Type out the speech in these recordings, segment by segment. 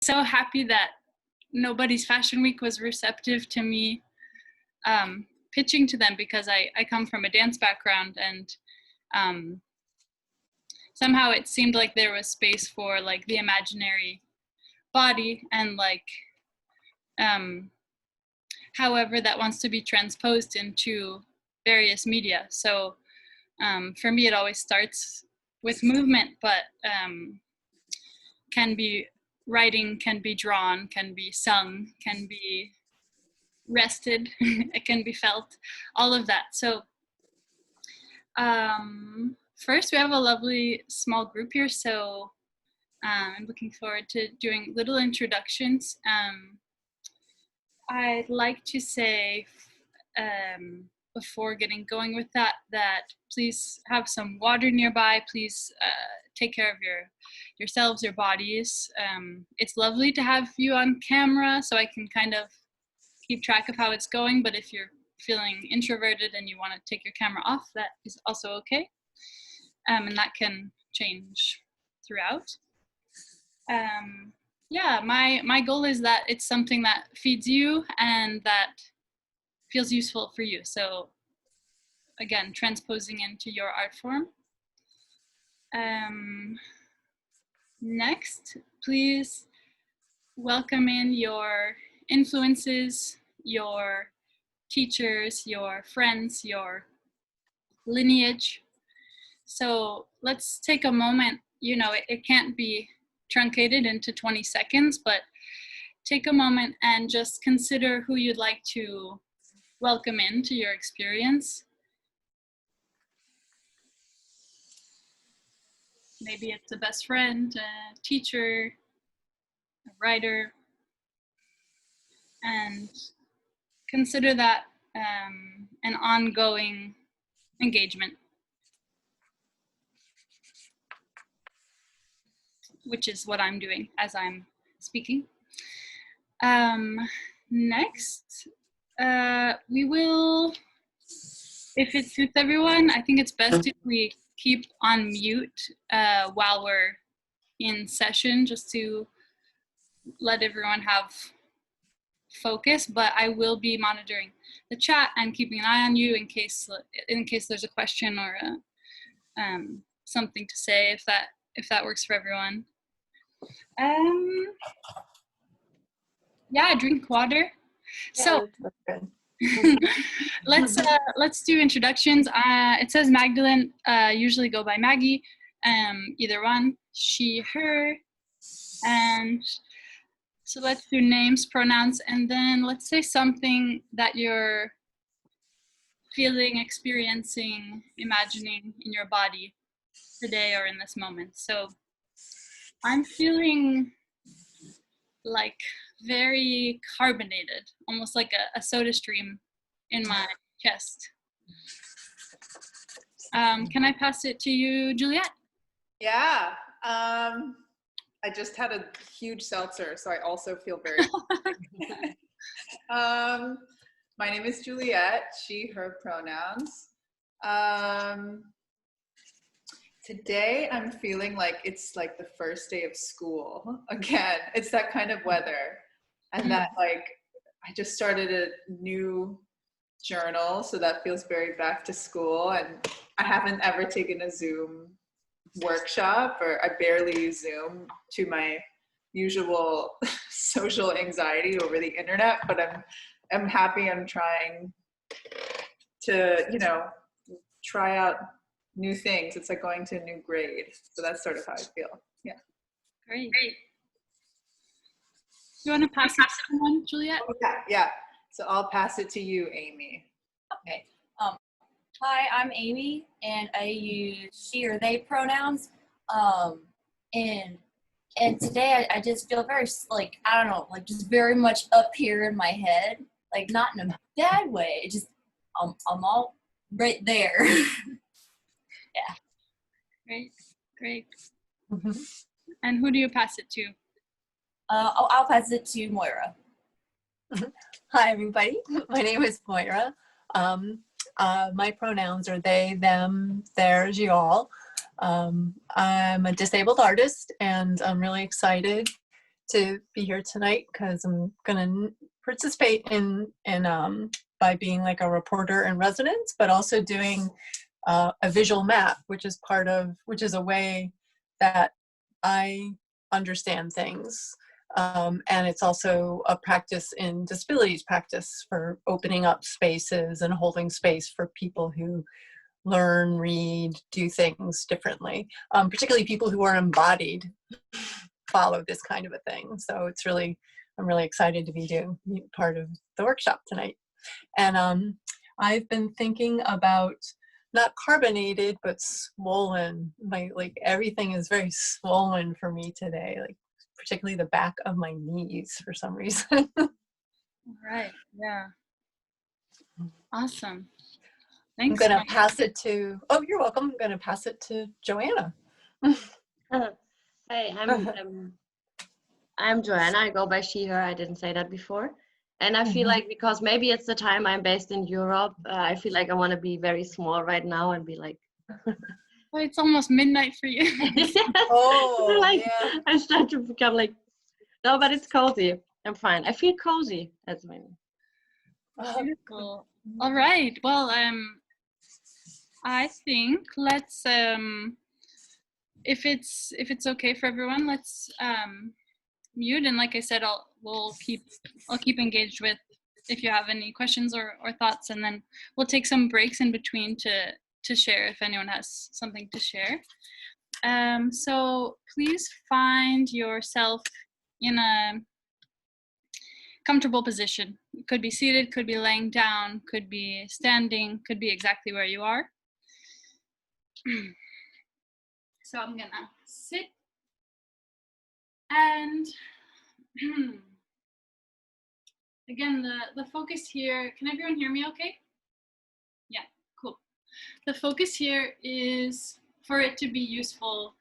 so happy that Nobody's Fashion Week was receptive to me pitching to them, because I come from a dance background, and somehow it seemed like there was space for like the imaginary body, and like however that wants to be transposed into various media. So for me, it always starts with movement, but can be writing, can be drawn, can be sung, can be rested, it can be felt, all of that. So first, we have a lovely small group here, so I'm looking forward to doing little introductions. I'd like to say, before getting going with that, please have some water nearby. Please take care of yourselves, your bodies. It's lovely to have you on camera, so I can kind of keep track of how it's going, but if you're feeling introverted and you want to take your camera off, that is also okay. And that can change throughout. Yeah, my goal is that it's something that feeds you and that feels useful for you. So again, transposing into your art form. Next, please welcome in your influences, your teachers, your friends, your lineage. So let's take a moment, it can't be truncated into 20 seconds, but take a moment and just consider who you'd like to welcome into your experience. Maybe it's a best friend, a teacher, a writer, and consider that an ongoing engagement, which is what I'm doing as I'm speaking. Next, we will, if it suits everyone, I think it's best if we keep on mute while we're in session, just to let everyone have focus, but I will be monitoring the chat and keeping an eye on you in case there's a question or something to say, if that works for everyone. Yeah, drink water. Yeah, so let's do introductions. It says Magdalene, usually go by Maggie, either one, she, her, and so let's do names, pronouns, and then let's say something that you're feeling, experiencing, imagining in your body today or in this moment. So I'm feeling like very carbonated, almost like a soda stream in my chest. Can I pass it to you, Juliet? Yeah. I just had a huge seltzer, so I also feel very my name is Juliet, she, her pronouns. Today I'm feeling like it's like the first day of school again. It's that kind of weather, and that like I just started a new journal, so that feels very back to school, and I haven't ever taken a Zoom workshop, or I barely use Zoom to my usual social anxiety over the internet, but I'm happy I'm trying to try out new things. It's like going to a new grade, so that's sort of how I feel. Yeah. Great. You want to pass it to someone, Juliet? Oh, yeah. So I'll pass it to you, Amy. Okay. Hi, I'm Amy, and I use she or they pronouns. And today I just feel very, like, I don't know, like just very much up here in my head, like not in a bad way. It just, I'm all right there. Yeah. Great. Mm-hmm. And who do you pass it to? I'll pass it to Moira. Hi, everybody. My name is Moira. My pronouns are they, them, theirs, y'all. I'm a disabled artist, and I'm really excited to be here tonight because I'm gonna participate in by being like a reporter in residence, but also doing a visual map, which is a way that I understand things. And it's also a practice in disabilities practice for opening up spaces and holding space for people who learn, read, do things differently. Particularly people who are embodied follow this kind of a thing. So I'm really excited to be doing part of the workshop tonight. And I've been thinking about not carbonated, but swollen. Like everything is very swollen for me today, like particularly the back of my knees for some reason. Right. Yeah. Awesome. Thanks. I'm going to pass it to, oh, you're welcome. I'm going to pass it to Joanna. Hey, I'm Joanna. I go by she, her. I didn't say that before. And I feel like because maybe it's the time I'm based in Europe, I feel like I want to be very small right now and be like. Oh, it's almost midnight for you. Yes. Oh, like, yeah. I start to become like, no, but it's cozy. I'm fine. I feel cozy. That's my name. Beautiful. All right. Well, I think let's if it's okay for everyone, let's mute, and like I said, I'll keep engaged with if you have any questions or thoughts, and then we'll take some breaks in between to share if anyone has something to share. So please find yourself in a comfortable position. It could be seated, could be laying down, could be standing, could be exactly where you are. So I'm gonna sit and again, the focus here, can everyone hear me okay? Yeah, cool. The focus here is for it to be useful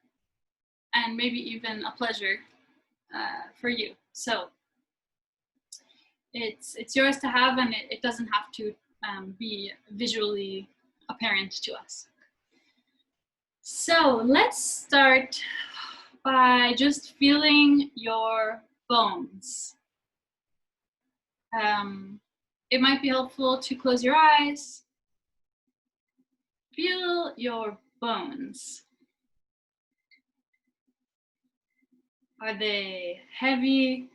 and maybe even a pleasure for you. So it's yours to have, and it doesn't have to be visually apparent to us. So let's start by just feeling your bones. It might be helpful to close your eyes. Feel your bones. Are they heavy?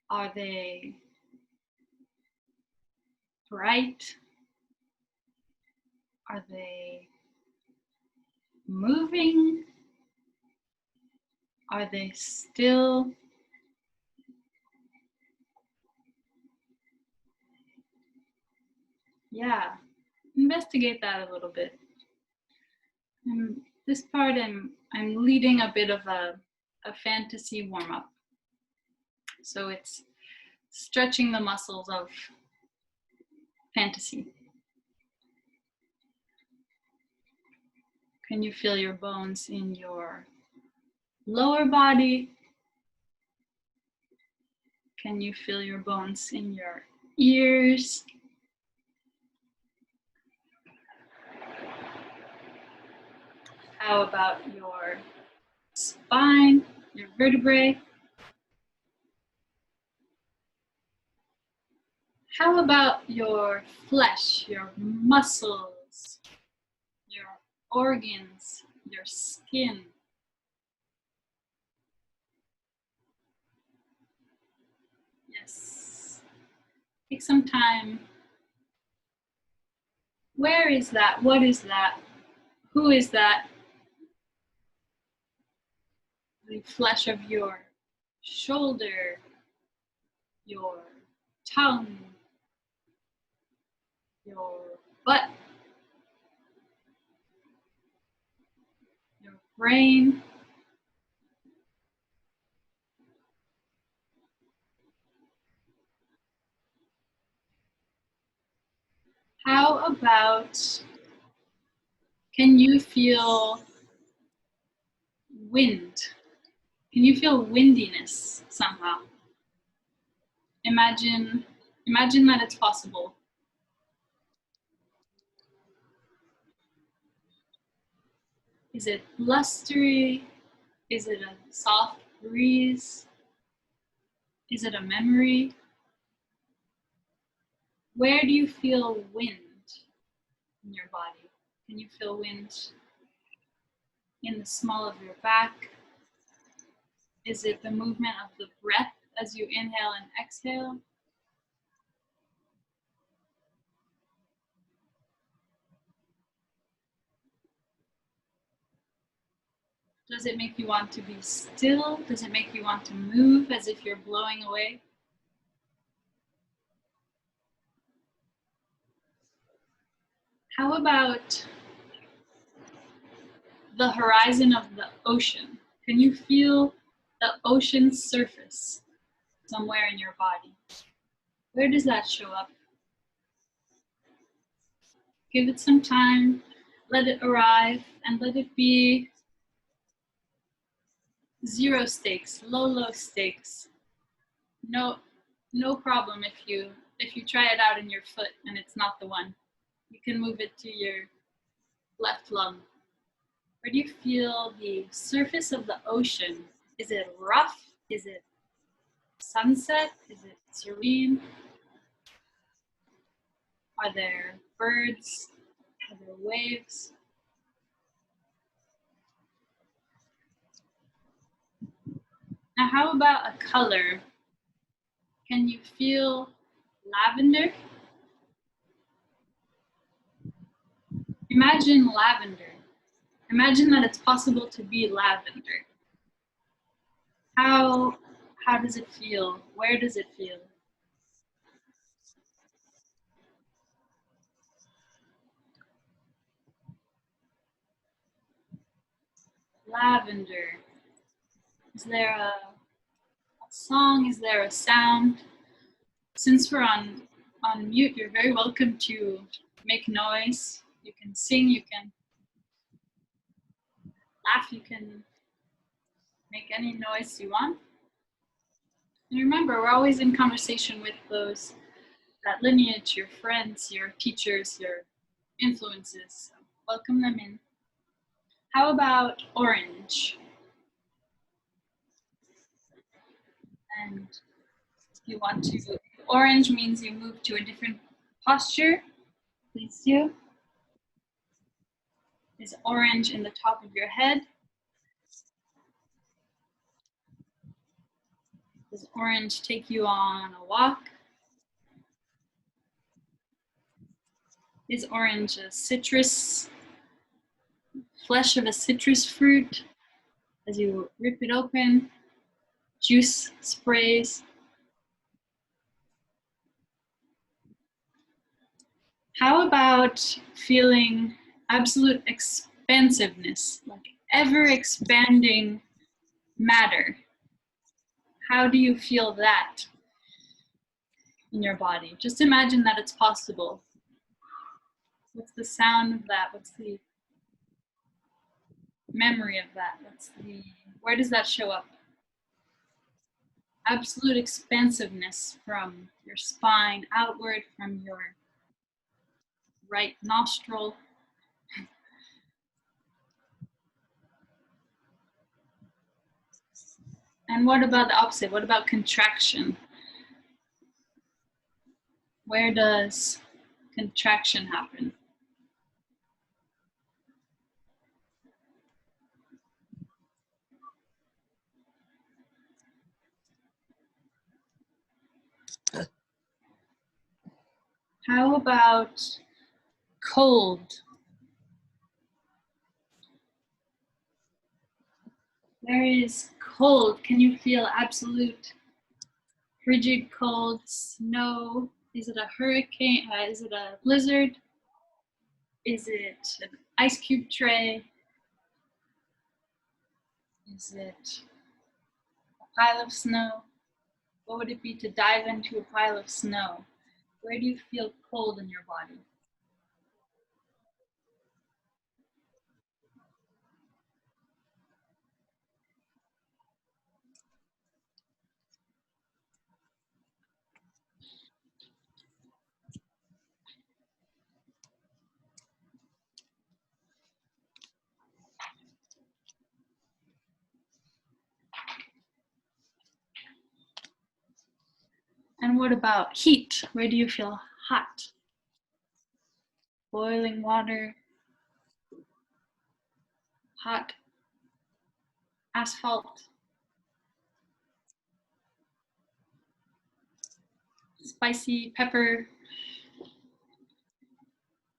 Are they bright? Are they moving? Are they still? Yeah, investigate that a little bit. And this part I'm leading a bit of a fantasy warm-up. So it's stretching the muscles of fantasy. Can you feel your bones in your lower body? Can you feel your bones in your ears? How about your spine, your vertebrae? How about your flesh, your muscles, your organs, your skin? Yes. Take some time. Where is that? What is that? Who is that? The flesh of your shoulder, your tongue, your butt, your brain. How about, can you feel wind? Can you feel windiness somehow? Imagine that it's possible. Is it blustery? Is it a soft breeze? Is it a memory? Where do you feel wind in your body? Can you feel wind in the small of your back? Is it the movement of the breath as you inhale and exhale? Does it make you want to be still? Does it make you want to move as if you're blowing away? How about the horizon of the ocean? Can you feel the ocean's surface somewhere in your body? Where does that show up? Give it some time, let it arrive, and let it be zero stakes, low stakes. No problem if you try it out in your foot and it's not the one. You can move it to your left lung. Where do you feel the surface of the ocean? Is it rough? Is it sunset? Is it serene? Are there birds? Are there waves? Now, how about a color? Can you feel lavender? Imagine lavender. Imagine that it's possible to be lavender. How does it feel? Where does it feel? Lavender. Is there a song? Is there a sound? Since we're on mute, you're very welcome to make noise. You can sing, you can laugh, you can make any noise you want. And remember, we're always in conversation with that lineage, your friends, your teachers, your influences. So welcome them in. How about orange? And if you want to, orange means you move to a different posture. Please do. Is orange in the top of your head? Does orange take you on a walk? Is orange a citrus, flesh of a citrus fruit? As you rip it open, juice sprays. How about feeling absolute expansiveness, like ever expanding matter? How do you feel that in your body? Just imagine that it's possible. What's the sound of that? What's the memory of that? Where does that show up? Absolute expansiveness from your spine outward, from your right nostril. And what about the opposite? What about contraction? Where does contraction happen? How about cold? Where is cold? Can you feel absolute frigid cold, snow? Is it a hurricane? Is it a blizzard? Is it an ice cube tray? Is it a pile of snow? What would it be to dive into a pile of snow? Where do you feel cold in your body? And what about heat? Where do you feel hot? Boiling water, hot asphalt, spicy pepper,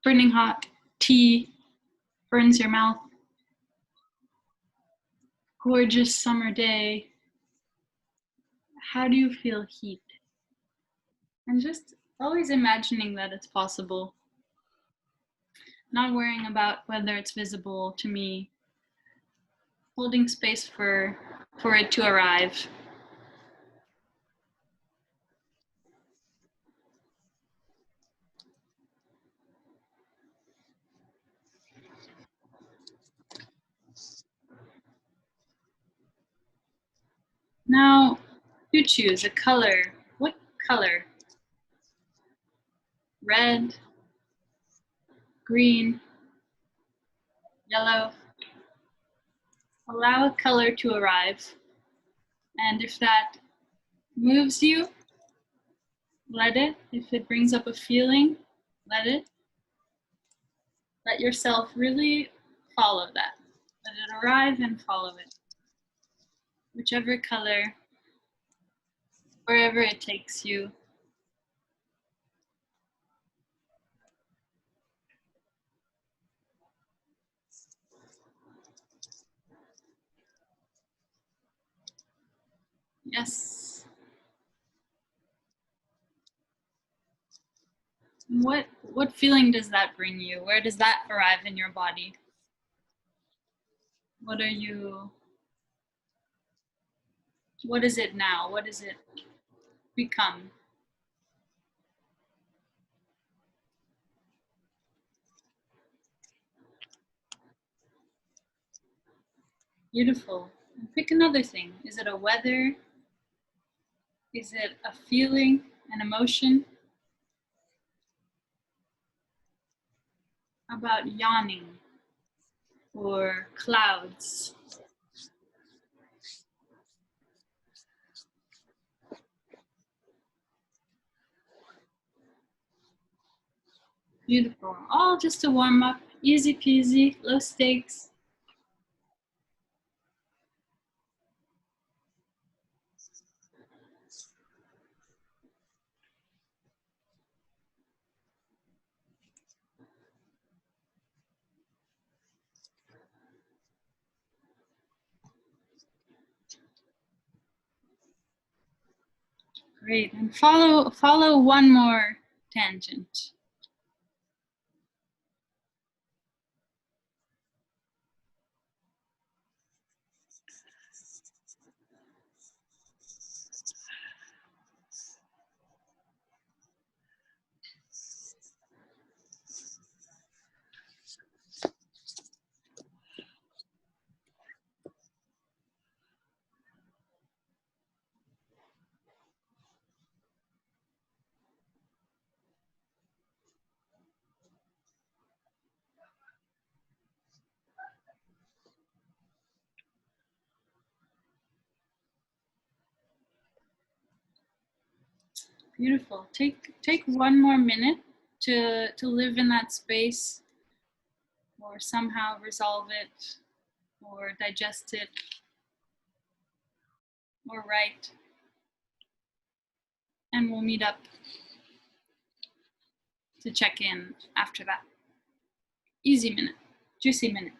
burning hot tea, burns your mouth, gorgeous summer day. How do you feel heat? And just always imagining that it's possible. Not worrying about whether it's visible to me. Holding space for it to arrive. Now, you choose a color. What color? Red, green, yellow. Allow a color to arrive. And if that moves you, let it. If it brings up a feeling, let it. Let yourself really follow that. Let it arrive and follow it. Whichever color, wherever it takes you. Yes. What feeling does that bring you? Where does that arrive in your body? What is it now? What does it become? Beautiful. And pick another thing. Is it a weather? Is it a feeling, an emotion? How about yawning or clouds? Beautiful. All just a warm up, easy peasy, low stakes. Great. And follow one more tangent. Beautiful. Take one more minute to live in that space, or somehow resolve it, or digest it, or write. And we'll meet up to check in after that. Easy minute, juicy minute.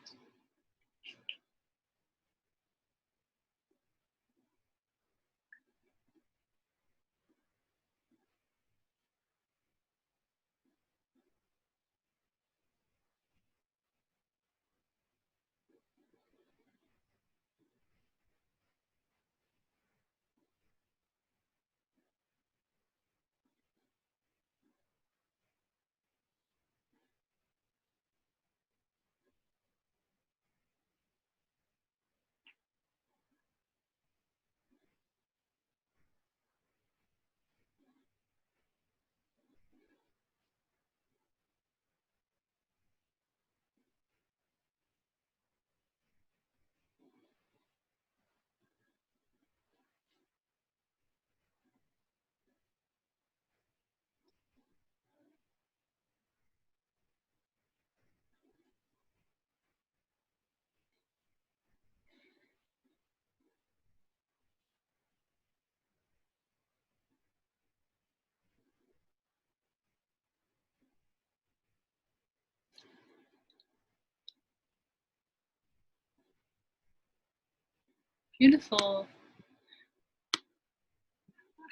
Beautiful.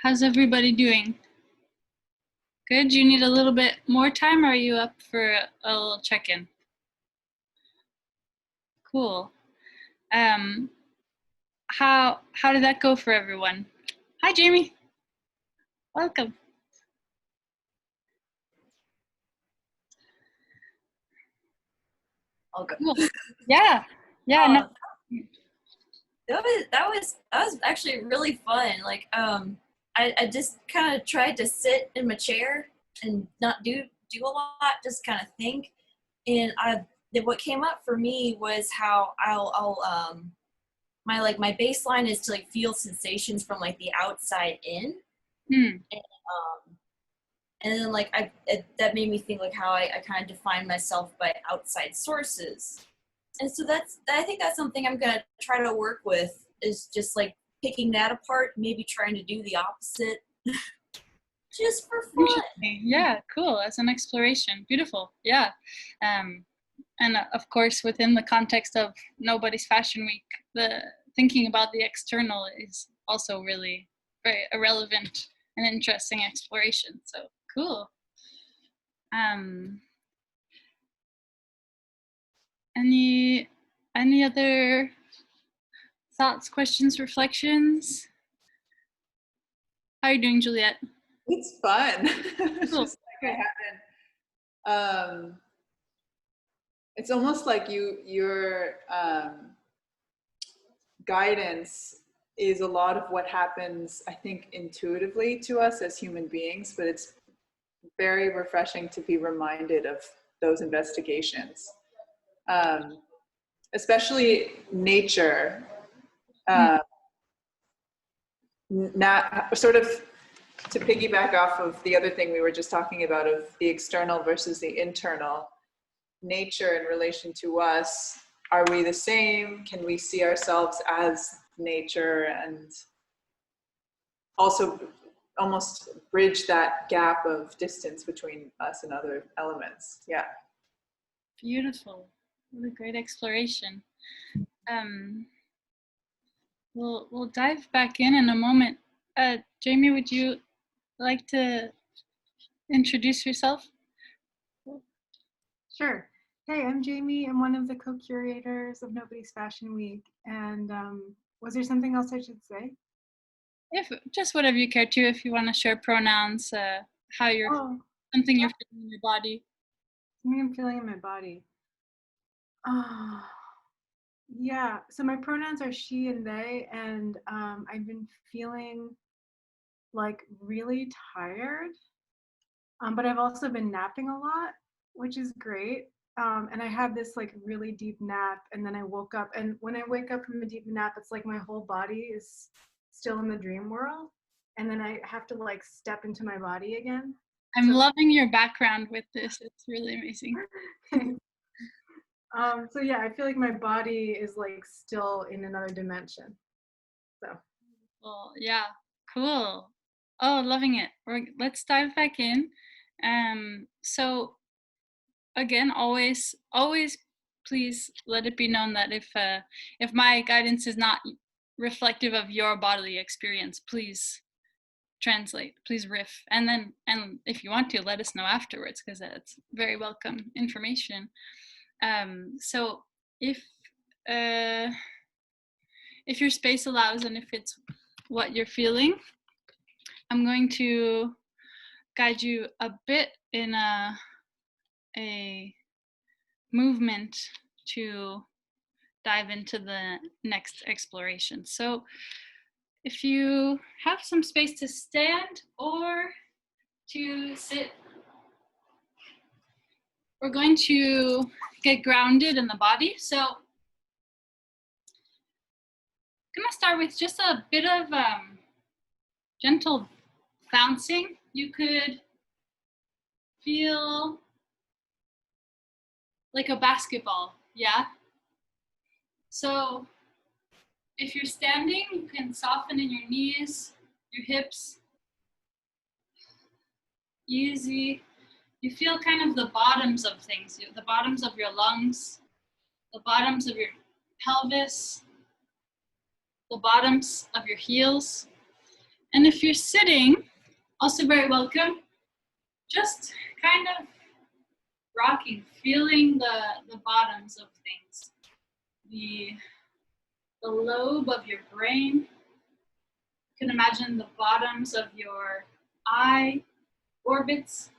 How's everybody doing? Good. You need a little bit more time, or are you up for a little check-in? Cool. How did that go for everyone? Hi, Jamie. Welcome. I'll go. Cool. Yeah. Yeah. No. That was actually really fun. Like I just kind of tried to sit in my chair and not do a lot, just kind of think. And what came up for me was how I'll my baseline is to like feel sensations from like the outside in. And then like that made me think like how I kind of define myself by outside sources. And so I think that's something I'm gonna try to work with, is just like picking that apart, maybe trying to do the opposite, just for fun. Yeah, cool. As an exploration, beautiful. Yeah, and of course within the context of Nobody's Fashion Week, the thinking about the external is also really very relevant and interesting exploration. So cool. Any other thoughts, questions, reflections? How are you doing, Juliet? It's fun. It's Cool. just like I haven't. It's almost like your guidance is a lot of what happens, I think, intuitively to us as human beings, but it's very refreshing to be reminded of those investigations, especially nature. Not sort of to piggyback off of the other thing we were just talking about of the external versus the internal. Nature in relation to us, are we the same? Can we see ourselves as nature, and also almost bridge that gap of distance between us and other elements? Yeah. Beautiful. What a great exploration. We'll dive back in a moment. Jamie, would you like to introduce yourself? Sure. Hey, I'm Jamie. I'm one of the co-curators of Nobody's Fashion Week. And was there something else I should say? If just whatever you care to, if you want to share pronouns, how you're, something you're feeling in your body. Something I'm feeling in my body. Yeah, so my pronouns are she and they, and I've been feeling like really tired, but I've also been napping a lot, which is great. And I had this like really deep nap, and then I woke up, and when I wake up from a deep nap, it's like my whole body is still in the dream world, and then I have to like step into my body again. I'm loving your background with this. It's really amazing. So yeah, I feel like my body is like still in another dimension. So. Well, yeah, cool. Oh, loving it. Let's dive back in. So again, always please let it be known that if my guidance is not reflective of your bodily experience, please translate, please riff, and if you want to, let us know afterwards, because that's very welcome information. So if your space allows, and if it's what you're feeling, I'm going to guide you a bit in a movement to dive into the next exploration. So if you have some space to stand or to sit, we're going to get grounded in the body. So I'm gonna start with just a bit of gentle bouncing. You could feel like a basketball, yeah? So if you're standing, you can soften in your knees, your hips. Easy. You feel kind of the bottoms of things, the bottoms of your lungs, the bottoms of your pelvis, the bottoms of your heels. And if you're sitting, also very welcome, just kind of rocking, feeling the bottoms of things. The lobe of your brain. You can imagine the bottoms of your eye orbits,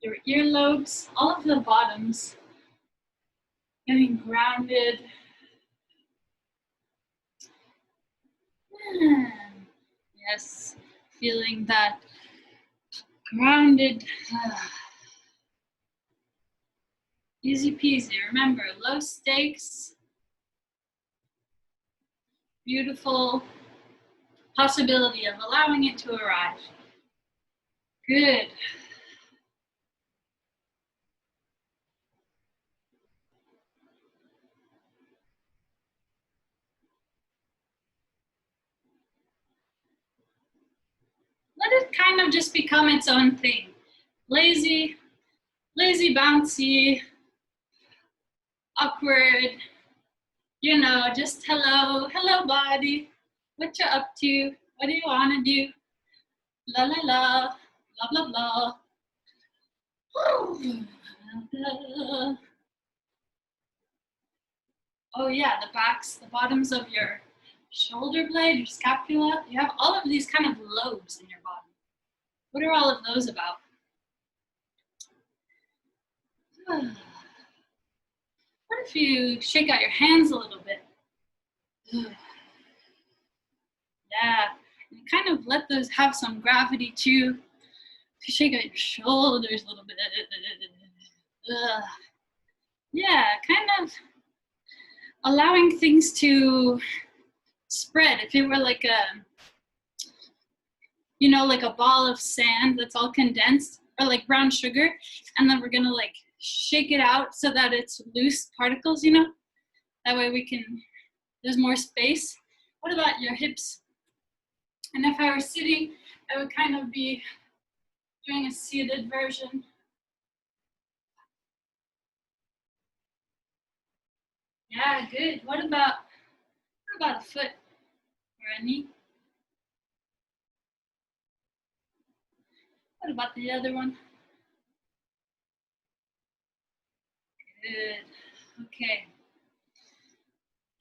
your earlobes, all of the bottoms getting grounded. Yes, feeling that grounded. Easy peasy. Remember, low stakes. Beautiful possibility of allowing it to arrive. Good. Let it kind of just become its own thing. Lazy, bouncy, awkward, you know, just hello body. What you up to? What do you wanna do? La la la, blah blah blah. Oh yeah, the backs, the bottoms of your shoulder blade, your scapula. You have all of these kind of lobes in your body. What are all of those about? What if you shake out your hands a little bit? Yeah, and kind of let those have some gravity too. If you shake out your shoulders a little bit. Yeah, kind of allowing things to spread. If it were like a, you know, like a ball of sand that's all condensed, or like brown sugar, and then we're gonna like shake it out so that it's loose particles, you know? That way we can, there's more space. What about your hips? And if I were sitting, I would kind of be doing a seated version. Yeah, good. What about a foot or a knee? What about the other one? Good. Okay.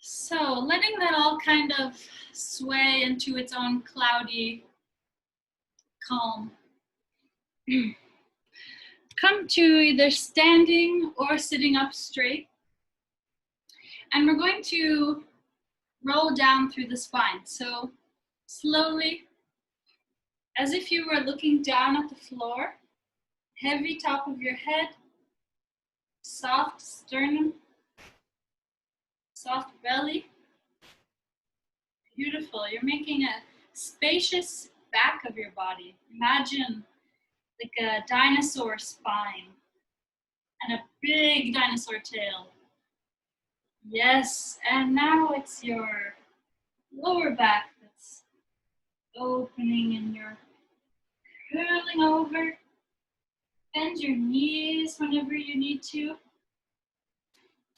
So letting that all kind of sway into its own cloudy calm. Come to either standing or sitting up straight. And we're going to roll down through the spine. So slowly, as if you were looking down at the floor, heavy top of your head, soft sternum, soft belly. Beautiful. You're making a spacious back of your body. Imagine like a dinosaur spine and a big dinosaur tail. Yes, and now it's your lower back that's opening and you're curling over. Bend your knees whenever you need to.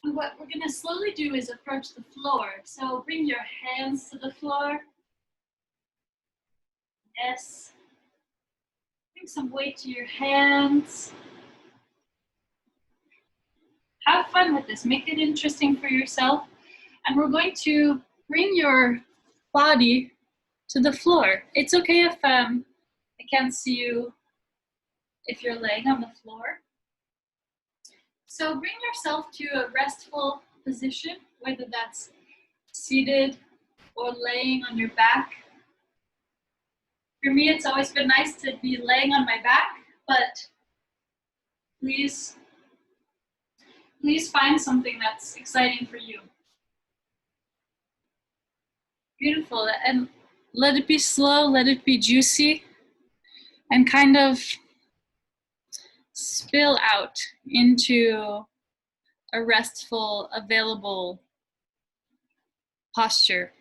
And what we're gonna slowly do is approach the floor. So bring your hands to the floor. Yes. Bring some weight to your hands. Have fun with this. Make it interesting for yourself. And we're going to bring your body to the floor. It's okay if I can't see you if you're laying on the floor. So bring yourself to a restful position, whether that's seated or laying on your back. For me, it's always been nice to be laying on my back, but please find something that's exciting for you. Beautiful, and let it be slow, let it be juicy, and kind of spill out into a restful, available posture.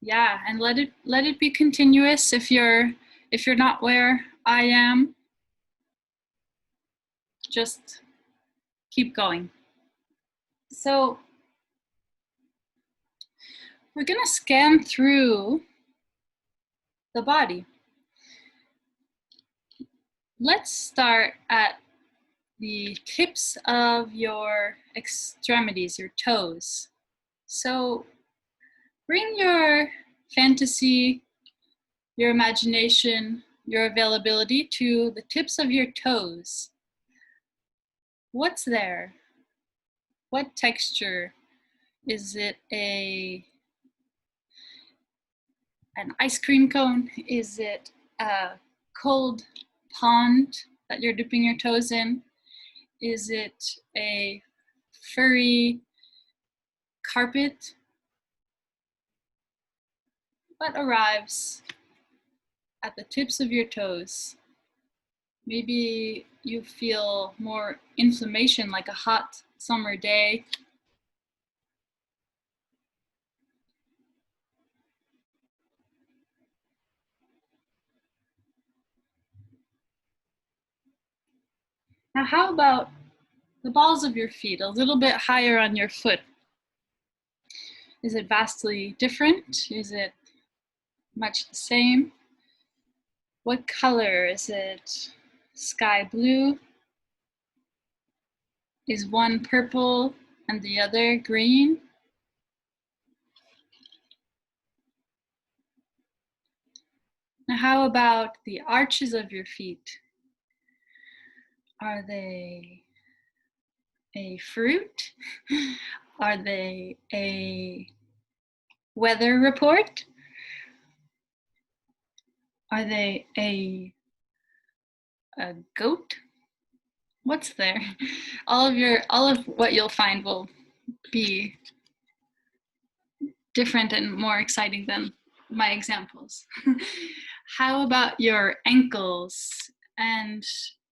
Yeah, and let it be continuous. If you're not where I am, just keep going. So we're gonna scan through the body. Let's start at the tips of your extremities, your toes. So bring your fantasy, your imagination, your availability to the tips of your toes. What's there? What texture? Is it an ice cream cone? Is it a cold pond that you're dipping your toes in? Is it a furry carpet? What arrives at the tips of your toes? Maybe you feel more inflammation like a hot summer day. Now, how about the balls of your feet, a little bit higher on your foot? Is it vastly different? Is it much the same? What color? Is it sky blue? Is one purple and the other green? Now, how about the arches of your feet? Are they a fruit? Are they a weather report? Are they a goat? What's there? All of what you'll find will be different and more exciting than my examples. How about your ankles? And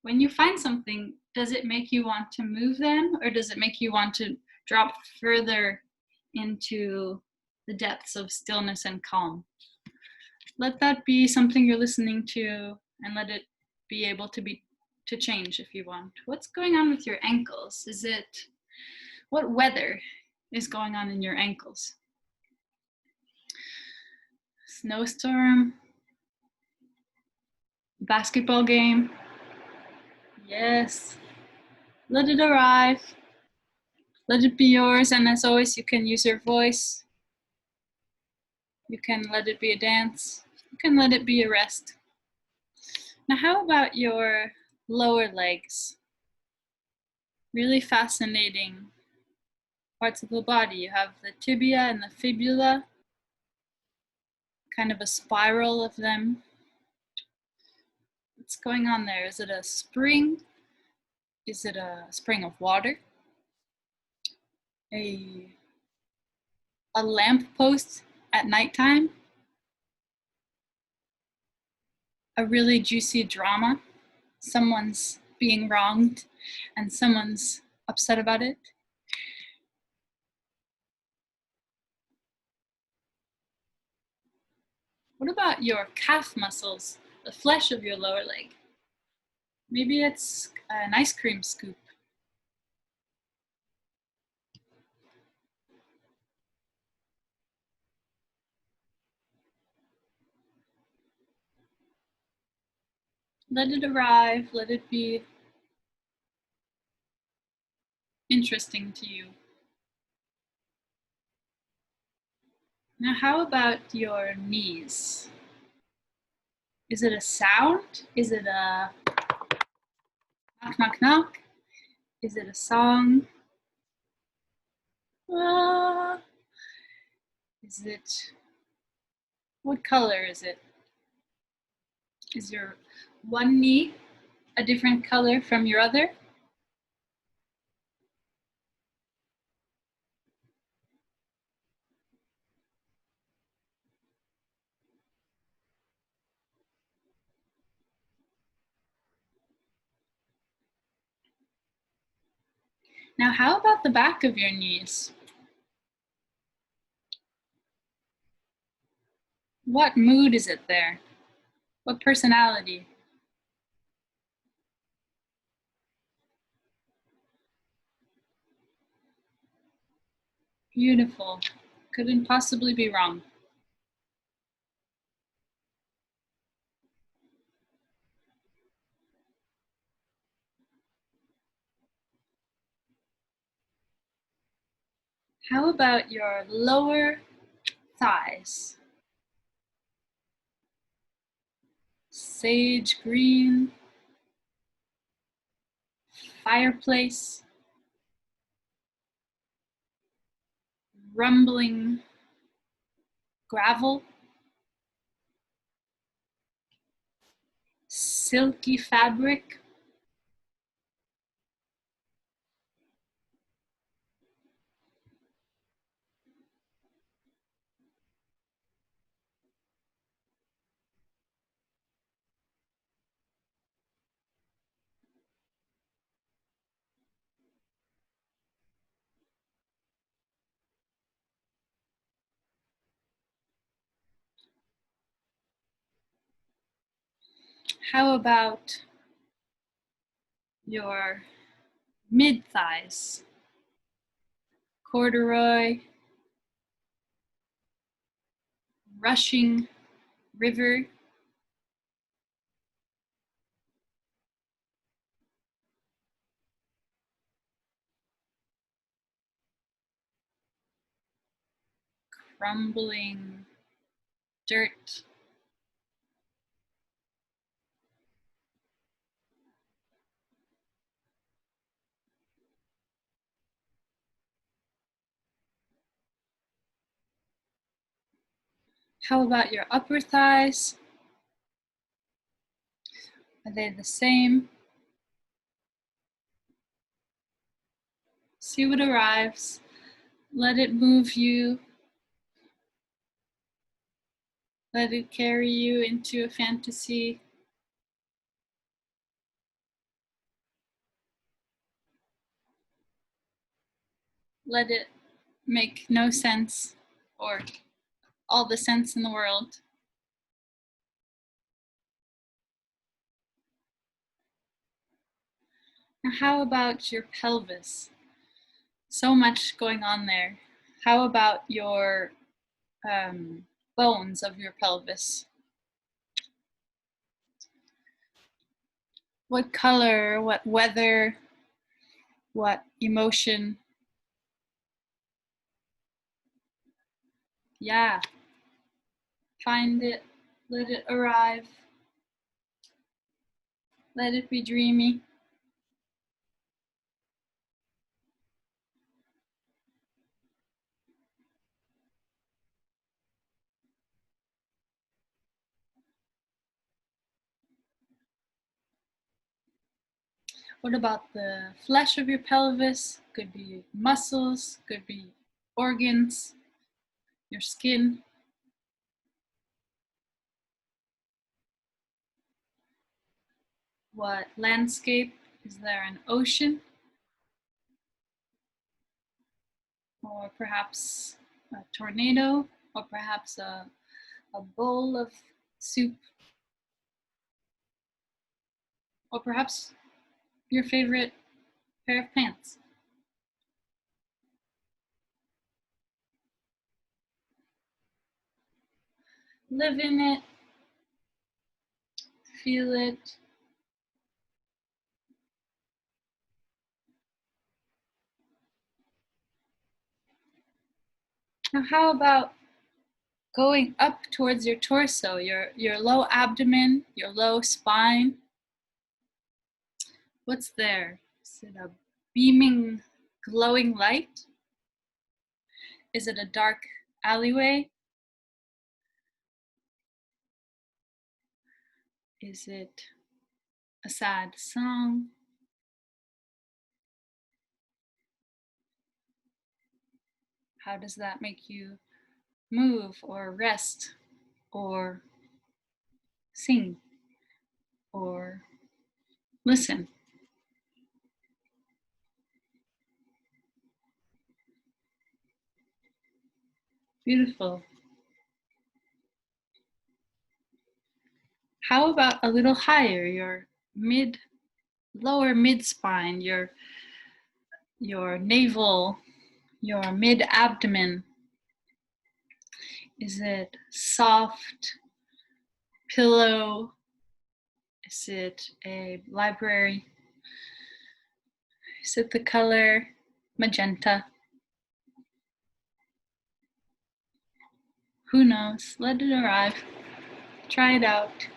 when you find something, does it make you want to move them, or does it make you want to drop further into the depths of stillness and calm? Let that be something you're listening to, and let it be able to change if you want. What's going on with your ankles? What weather is going on in your ankles? Snowstorm? Basketball game? Yes. Let it arrive. Let it be yours, and as always, you can use your voice. You can let it be a dance. You can let it be a rest. Now, how about your lower legs? Really fascinating parts of the body. You have the tibia and the fibula, kind of a spiral of them. What's going on there? Is it a spring? Is it a spring of water? A lamppost at nighttime? A really juicy drama? Someone's being wronged and someone's upset about it? What about your calf muscles, the flesh of your lower leg? Maybe it's an ice cream scoop. Let it arrive, let it be interesting to you. Now, how about your knees? Is it a sound? Is it a knock, knock, knock? Is it a song? Ah. Is it, what color is it? Is your one knee a different color from your other? Now, how about the back of your knees? What mood is it there? What personality? Beautiful. Couldn't possibly be wrong. How about your lower thighs? Sage green, fireplace, rumbling gravel, silky fabric, how about your mid thighs? Corduroy, rushing river, crumbling dirt, how about your upper thighs? Are they the same? See what arrives. Let it move you. Let it carry you into a fantasy. Let it make no sense or all the sense in the world. Now, how about your pelvis? So much going on there. How about your bones of your pelvis? What color, what weather, what emotion? Yeah, find it, let it arrive, let it be dreamy. What about the flesh of your pelvis? Could be muscles, could be organs, your skin. What landscape? Is there an ocean? Or perhaps a tornado? Or perhaps a bowl of soup? Or perhaps your favorite pair of pants? Live in it, feel it. Now, how about going up towards your torso, your low abdomen, your low spine? What's there? Is it a beaming, glowing light? Is it a dark alleyway? Is it a sad song? How does that make you move or rest or sing or listen? Beautiful. How about a little higher, your lower mid spine, your navel, Your mid-abdomen. Is it soft pillow? Is it a library? Is it the color magenta? Who knows? Let it arrive. Try it out.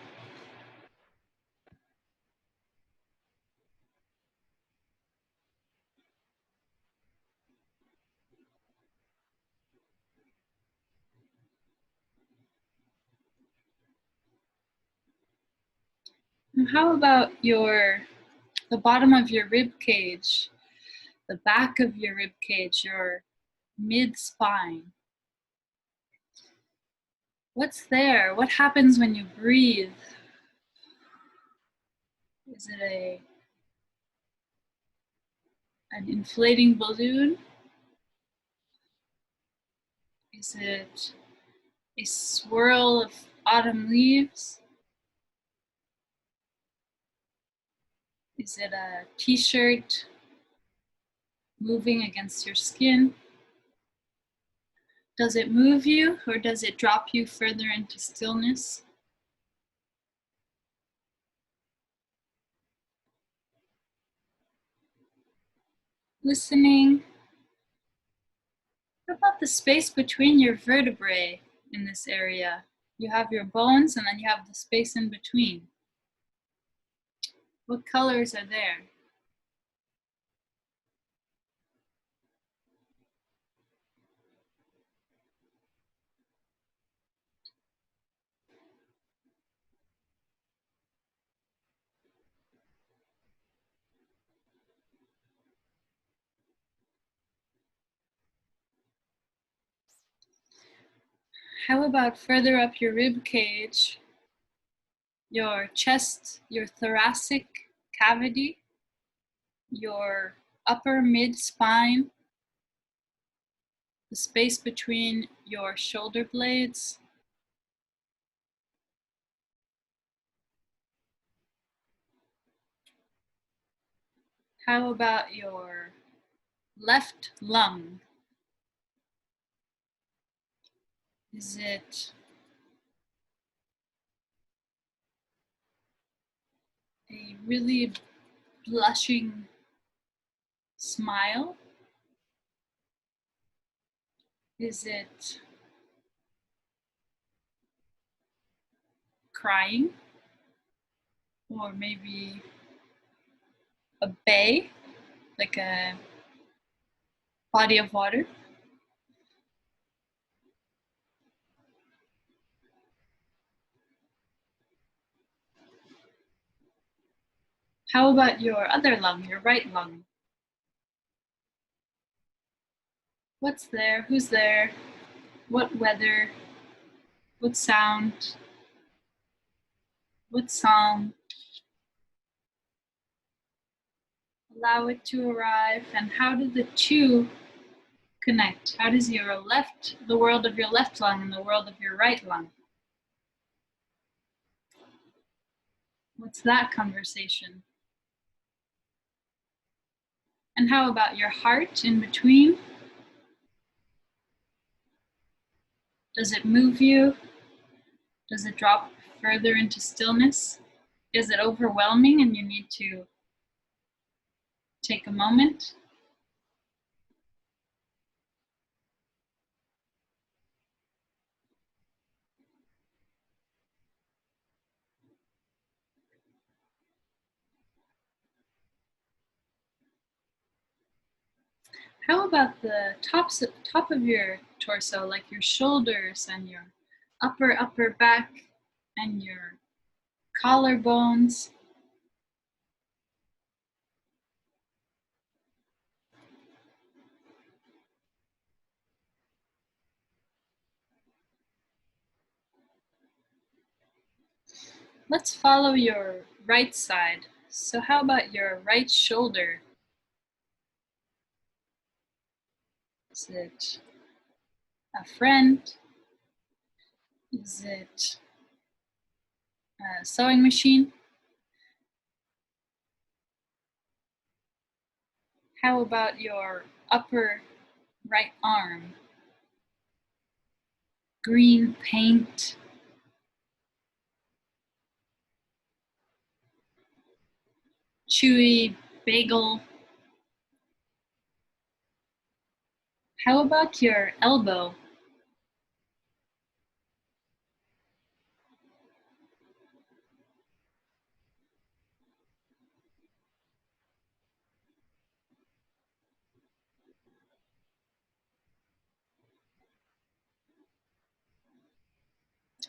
And how about the bottom of your rib cage, the back of your rib cage, your mid-spine? What's there? What happens when you breathe? Is it an inflating balloon? Is it a swirl of autumn leaves? Is it a t-shirt moving against your skin? Does it move you, or does it drop you further into stillness? Listening. What about the space between your vertebrae in this area? You have your bones and then you have the space in between. What colors are there? How about further up your rib cage, your chest, your thoracic cavity, your upper mid spine, the space between your shoulder blades? How about your left lung? Is it a really blushing smile? Is it crying? Or maybe a bay, like a body of water? How about your other lung, your right lung? What's there? Who's there? What weather? What sound? What song? Allow it to arrive. And how do the two connect? How does the world of your left lung and the world of your right lung? What's that conversation? And how about your heart in between? Does it move you? Does it drop further into stillness? Is it overwhelming and you need to take a moment? How about the top of your torso, like your shoulders and your upper back and your collarbones? Let's follow your right side. So how about your right shoulder? Is it a friend? Is it a sewing machine? How about your upper right arm. Green paint. Chewy bagel. How about your elbow?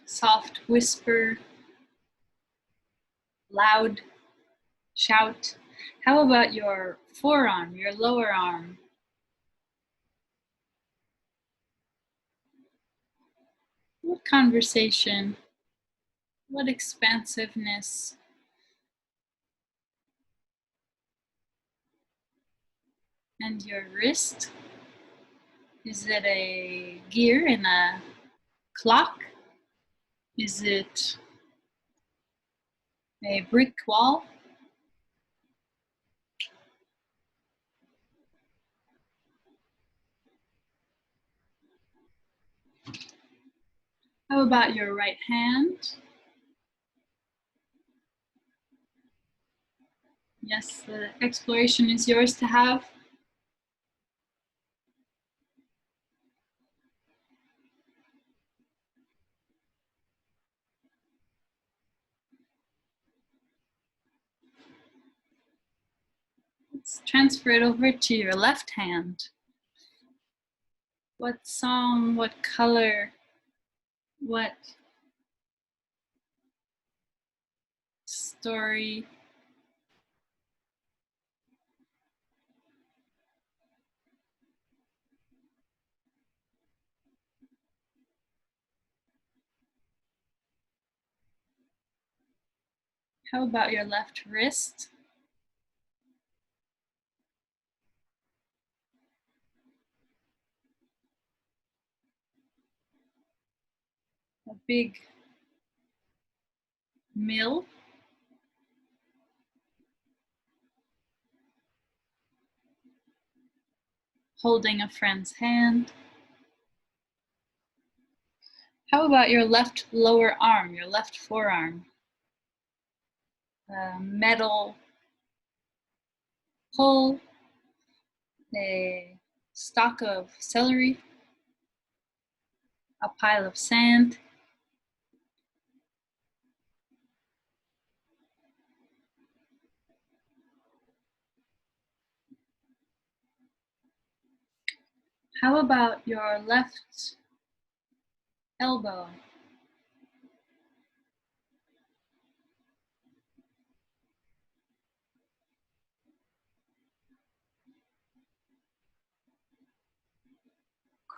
Soft whisper, loud shout. How about your forearm, your lower arm? What conversation? What expansiveness? And your wrist? Is it a gear in a clock? Is it a brick wall? How about your right hand? Yes, the exploration is yours to have. Let's transfer it over to your left hand. What song, what color, what story? How about your left wrist? A big mill. Holding a friend's hand. How about your left lower arm, your left forearm? A metal pole, a stalk of celery, a pile of sand. How about your left elbow?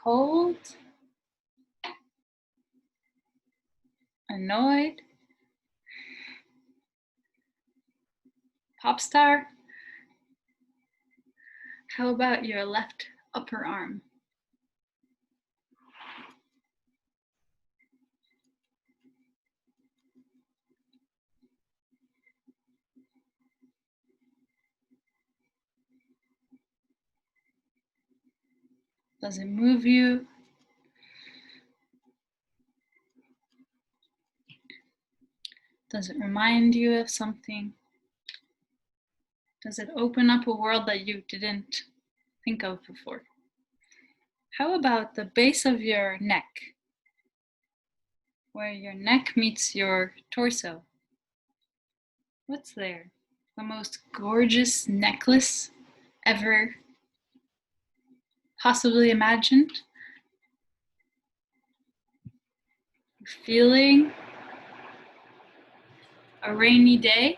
Cold, annoyed, pop star. How about your left upper arm? Does it move you? Does it remind you of something? Does it open up a world that you didn't think of before? How about the base of your neck, where your neck meets your torso? What's there? The most gorgeous necklace ever possibly imagined? Feeling a rainy day?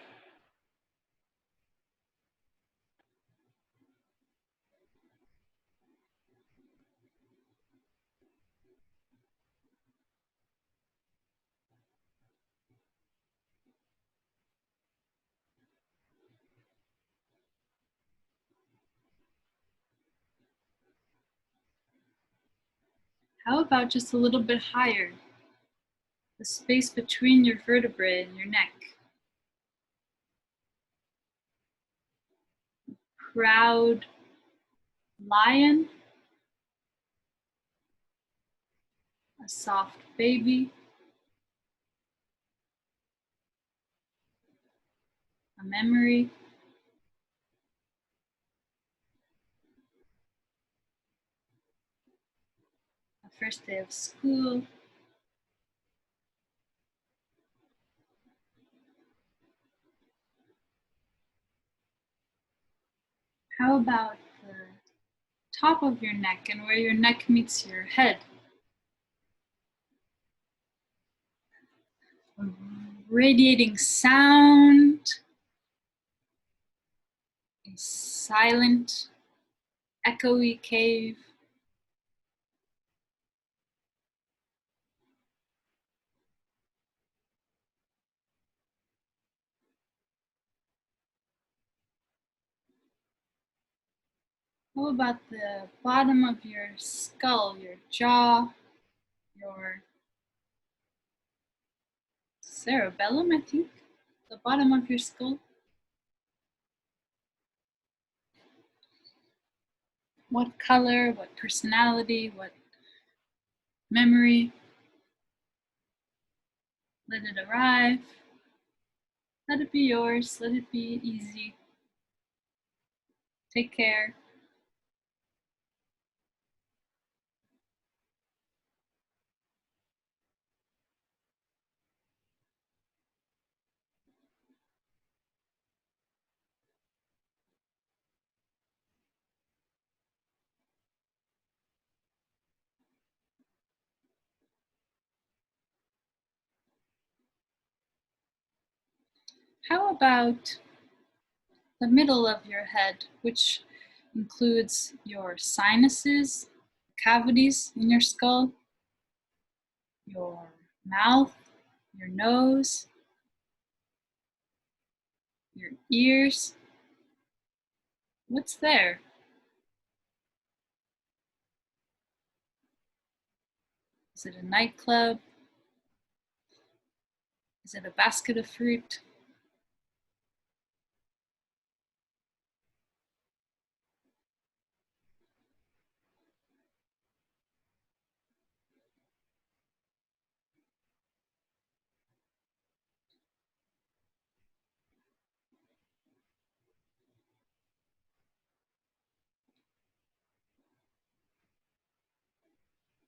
How about just a little bit higher? The space between your vertebrae and your neck. Proud lion a soft baby, a memory, a first day of school, how about the top of your neck and where your neck meets your head? A radiating sound, a silent, echoey cave, how about the bottom of your skull, your jaw, your cerebellum, I think, the bottom of your skull? What color, what personality, what memory? Let it arrive. Let it be yours. Let it be easy. Take care. How about the middle of your head, which includes your sinuses, cavities in your skull, your mouth, your nose, your ears? What's there? Is it a nightclub? Is it a basket of fruit?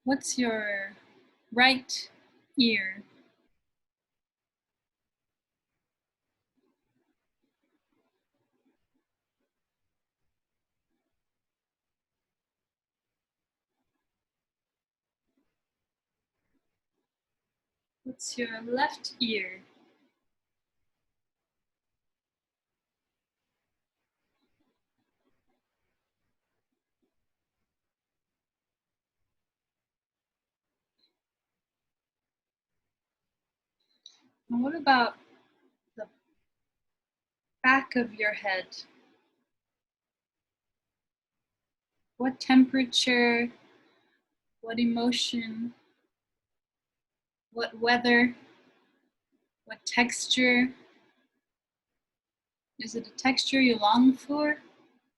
What's your right ear? What's your left ear? And what about the back of your head? What temperature, what emotion, what weather, what texture? Is it a texture you long for,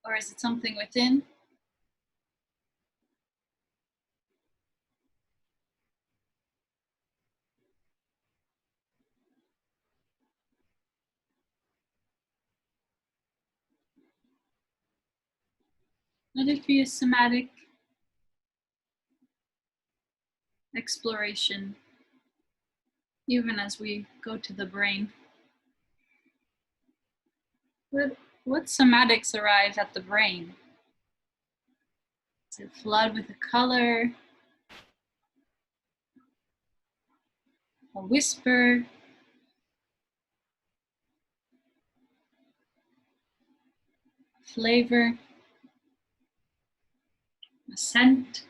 or is it something within? Let it be a somatic exploration, even as we go to the brain. What somatics arrive at the brain? Does it flood with a color, a whisper, a flavor, a scent?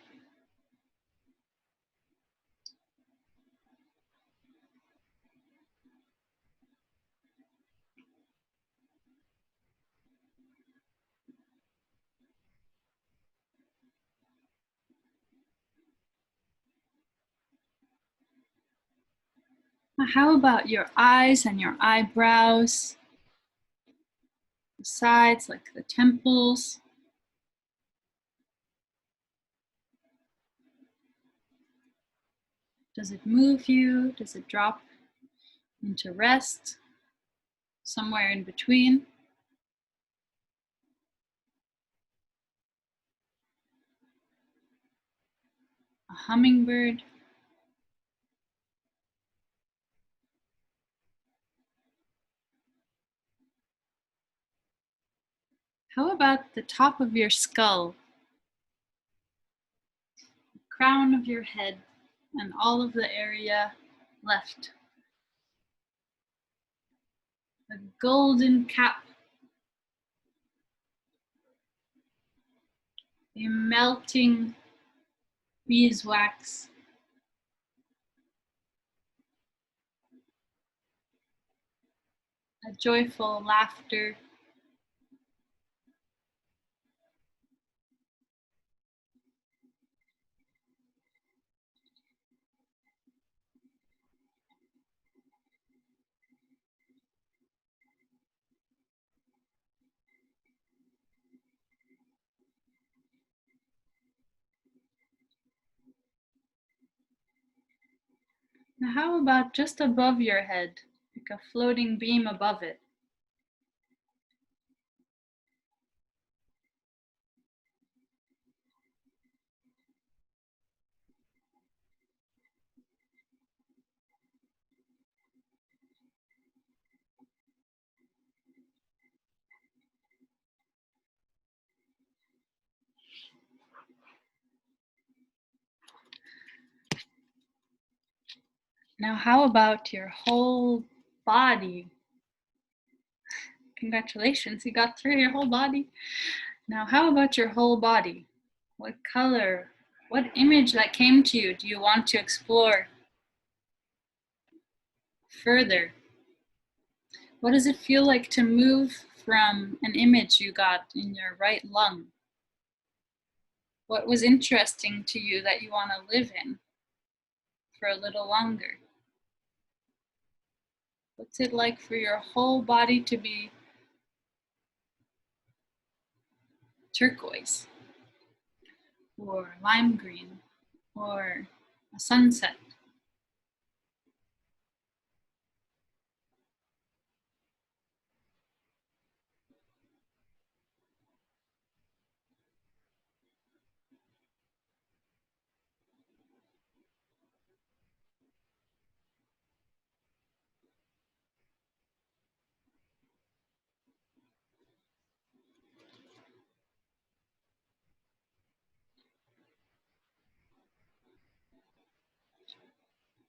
How about your eyes and your eyebrows? The sides, like the temples. Does it move you? Does it drop into rest? Somewhere in between? A hummingbird? How about the top of your skull, the crown of your head, and all of the area left? A golden cap, a melting beeswax, a joyful laughter. Now how about just above your head, like a floating beam above it? Now how about your whole body? Congratulations, you got through your whole body. Now how about your whole body? What color, what image that came to you do you want to explore further? What does it feel like to move from an image you got in your right lung? What was interesting to you that you want to live in for a little longer? What's it like for your whole body to be turquoise or lime green or a sunset?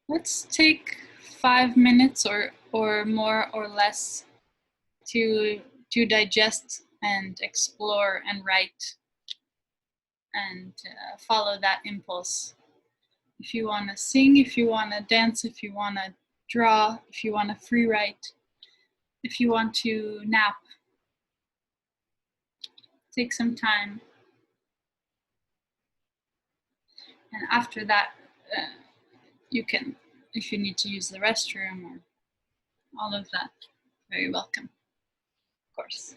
Let's take 5 minutes or more or less to digest and explore and write and follow that impulse. If you want to sing, if you want to dance, if you want to draw, if you want to free write, if you want to nap, take some time. And after that, you can, if you need to use the restroom or all of that, very welcome, of course.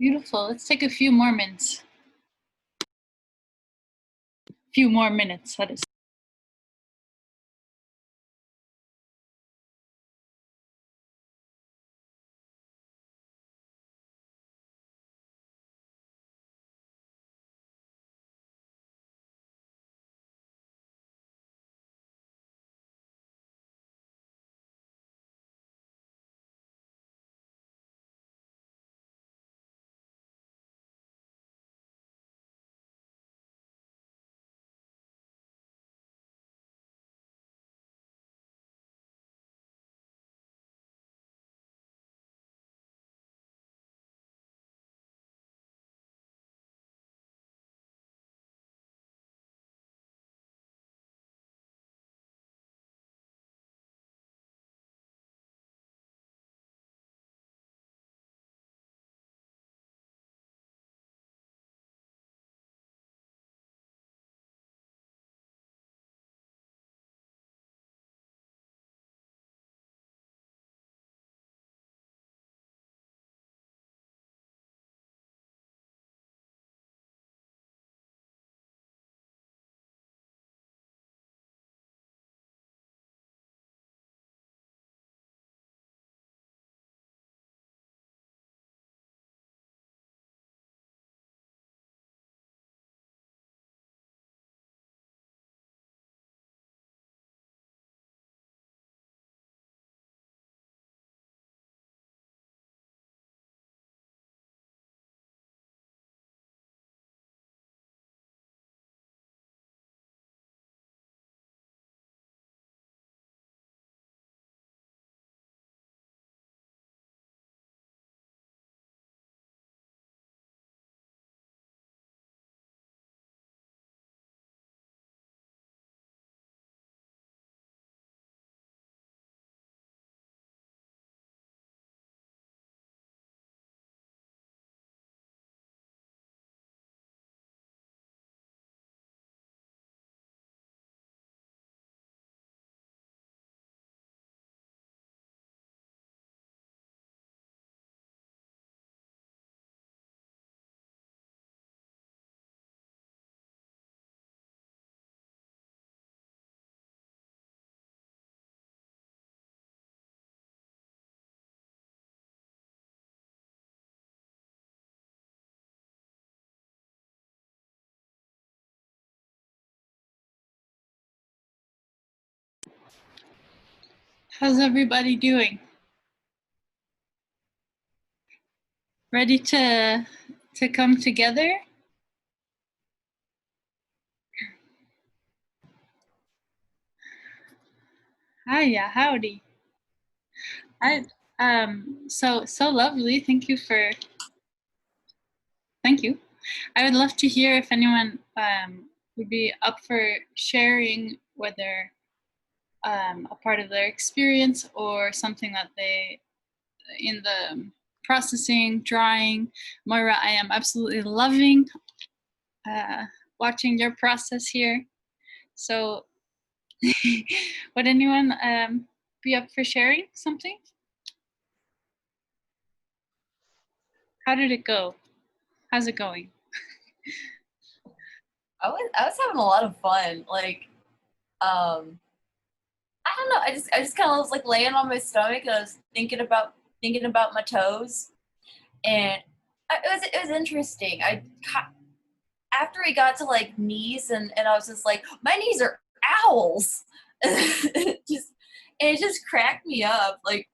Beautiful. Let's take a few more minutes. Few more minutes, that is. How's everybody doing? Ready to come together? Hiya, howdy. So lovely. Thank you. I would love to hear if anyone would be up for sharing, whether a part of their experience or something that they in the processing, drawing. Moira, I am absolutely loving watching your process here. So would anyone be up for sharing something? How did it go? How's it going? I was having a lot of fun. Like, I don't know. I just kind of was like laying on my stomach and I was thinking about my toes, and it was interesting. After we got to like knees, and I was just like, my knees are owls. It just cracked me up. Like,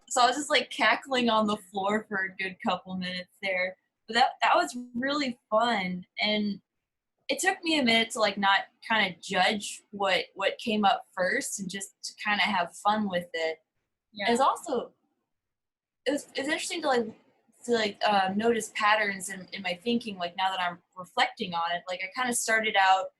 so I was just like cackling on the floor for a good couple minutes there. But that was really fun, and it took me a minute to like not kind of judge what came up first and just to kind of have fun with it. Yeah. It's also it's interesting to notice patterns in my thinking, like now that I'm reflecting on it. Like, I kind of started out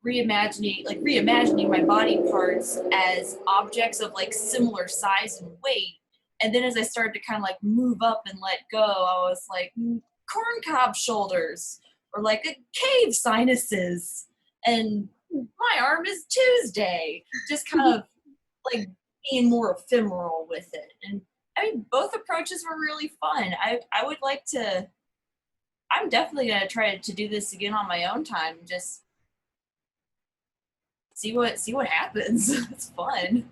reimagining my body parts as objects of like similar size and weight, and then as I started to kind of like move up and let go, I was like, corncob shoulders, or like a cave sinuses, and my arm is Tuesday. Just kind of like being more ephemeral with it. And I mean, both approaches were really fun. I would like to, I'm definitely going to try to do this again on my own time. Just see what happens. It's fun.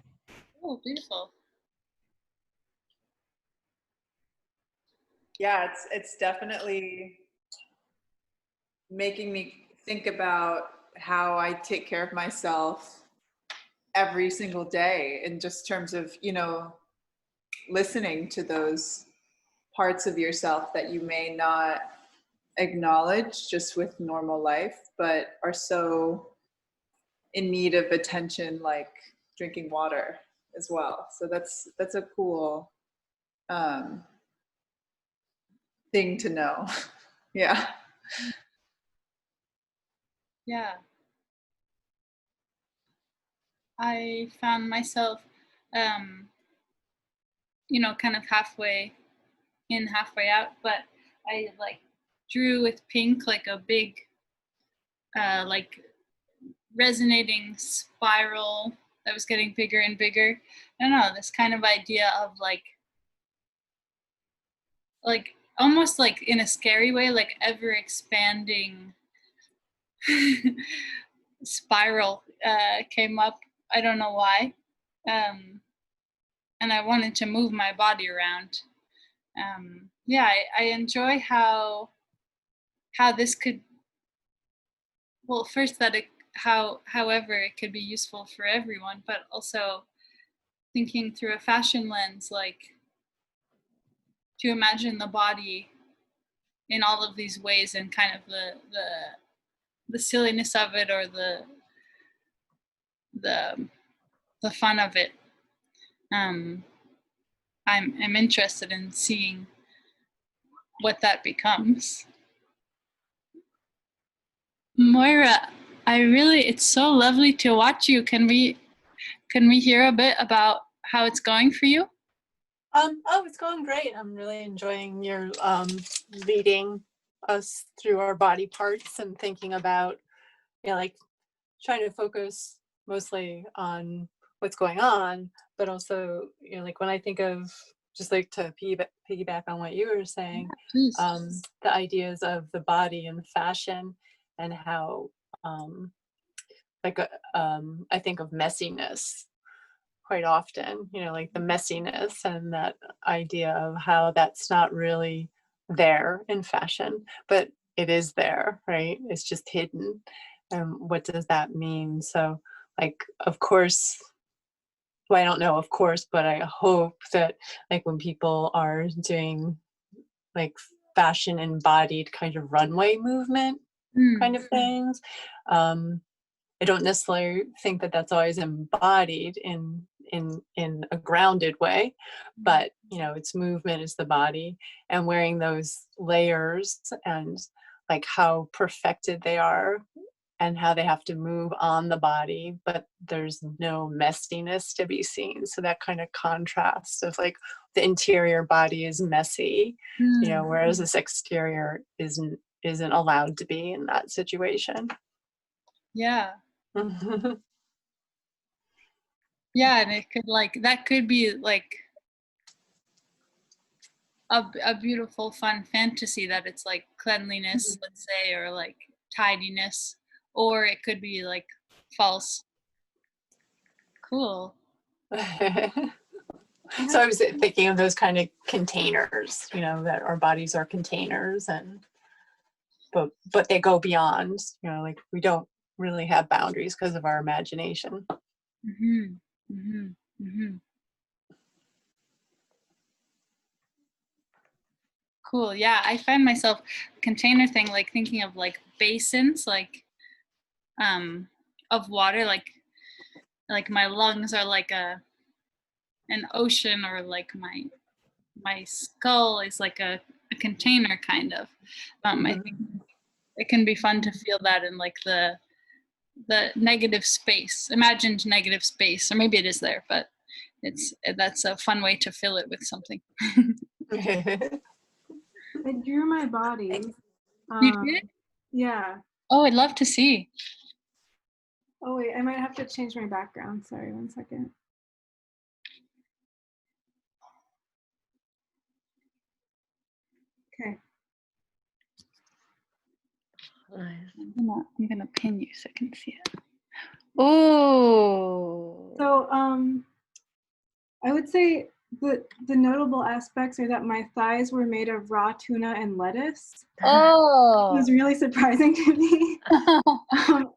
Oh, beautiful. Yeah, it's definitely making me think about how I take care of myself every single day in just terms of, you know, listening to those parts of yourself that you may not acknowledge just with normal life, but are so in need of attention, like drinking water as well. So that's a cool thing to know. Yeah. Yeah. I found myself, you know, kind of halfway in, halfway out, but I like drew with pink like a big, like resonating spiral that was getting bigger and bigger. I don't know, this kind of idea of like almost like in a scary way, like ever expanding spiral came up. I don't know why. And I wanted to move my body around. Yeah, I enjoy how this could, well, first that it, however it could be useful for everyone, but also thinking through a fashion lens, like to imagine the body in all of these ways and kind of the silliness of it, or the the fun of it. I'm interested in seeing what that becomes. Moira, it's so lovely to watch you. Can we hear a bit about how it's going for you? Oh, it's going great. I'm really enjoying your leading us through our body parts and thinking about, you know, like trying to focus mostly on what's going on, but also, you know, like when I think of, just like to piggyback on what you were saying, Please. the ideas of the body and fashion, and how I think of messiness quite often, you know, like the messiness and that idea of how that's not really there in fashion, but it is there, right? It's just hidden. And what does that mean? So, like, of course, well, I don't know, of course, but I hope that, like, when people are doing like fashion embodied kind of runway movement kind of things, I don't necessarily think that that's always embodied in a grounded way, but you know, its movement is the body, and wearing those layers and like how perfected they are and how they have to move on the body, but there's no messiness to be seen. So that kind of contrast of like the interior body is messy, you know, whereas this exterior isn't allowed to be in that situation. Yeah. Yeah, and it could that could be like a beautiful, fun fantasy that it's like cleanliness, let's say, or like tidiness, or it could be like false. Cool. So I was thinking of those kind of containers, you know, that our bodies are containers, and but they go beyond, you know, like we don't really have boundaries because of our imagination. Cool. Yeah, I find myself container thing, like thinking of like basins, like of water, like my lungs are like an ocean, or like my skull is like a container kind of. I think it can be fun to feel that in like the negative space, imagined negative space, or maybe it is there, but that's a fun way to fill it with something. I drew my body. You did? Yeah. Oh, I'd love to see. Oh wait, I might have to change my background. Sorry, one second. Okay. Nice. I'm gonna pin you so I can see it. Oh. So I would say the notable aspects are that my thighs were made of raw tuna and lettuce. It Oh. was really surprising to me.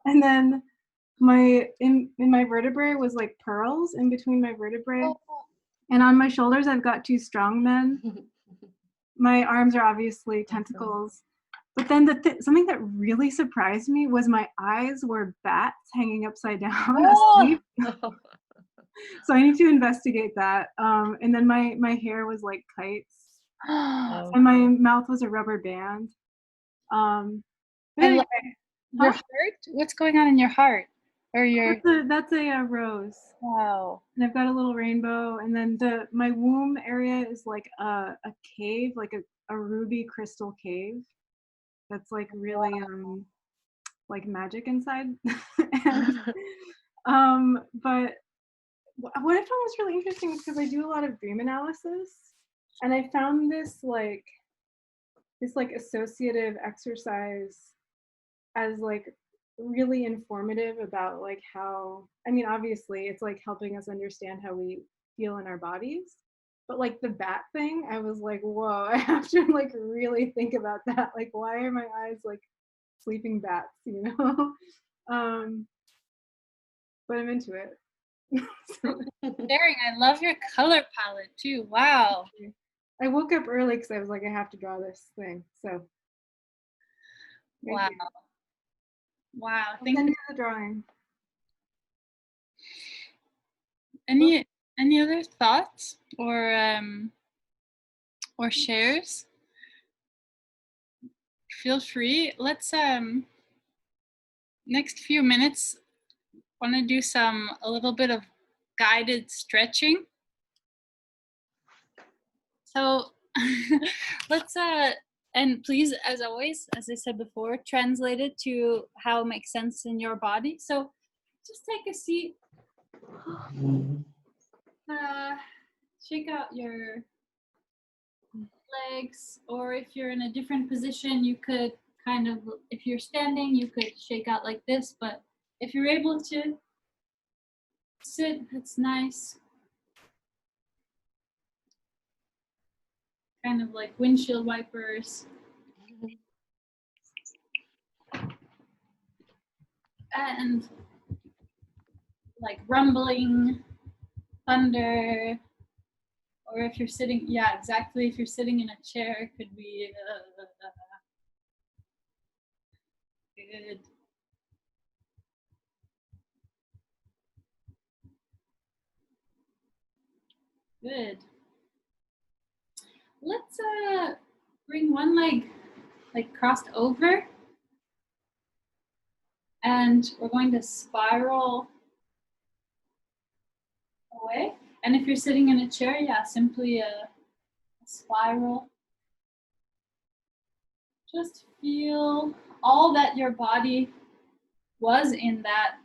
And then in my vertebrae was like pearls in between my vertebrae. And on my shoulders, I've got two strong men. My arms are obviously tentacles. But then something that really surprised me was my eyes were bats hanging upside down asleep. So I need to investigate that. And then my hair was like kites. Oh. And my mouth was a rubber band. But anyway, Your heart? What's going on in your heart? Or your that's a rose. wow. And I've got a little rainbow, and then my womb area is like a cave, like a ruby crystal cave. That's like really like magic inside. And, but what I found was really interesting is because I do a lot of dream analysis, and I found this associative exercise as like really informative about like how, I mean, obviously it's like helping us understand how we feel in our bodies, but like the bat thing, I was like, whoa, I have to like really think about that. Like, why are my eyes like sleeping bats, you know? But I'm into it. So, Sharing, I love your color palette too. Wow. I woke up early because I was like, I have to draw this thing. So thank Wow. you. Wow. I'll Thank send you. you the drawing. Any other thoughts or shares? Feel free. Let's next few minutes want to do a little bit of guided stretching. So let's and please, as always, as I said before, translate it to how it makes sense in your body. So just take a seat. Shake out your legs, or if you're in a different position, you could kind of, if you're standing, you could shake out like this, but if you're able to sit, that's nice. Kind of like windshield wipers. And like rumbling, thunder, or if you're sitting, yeah, exactly. If you're sitting in a chair, it could be good. Good. Let's bring one leg like crossed over, and we're going to spiral away. And if you're sitting in a chair, yeah, simply a spiral. Just feel all that your body was in that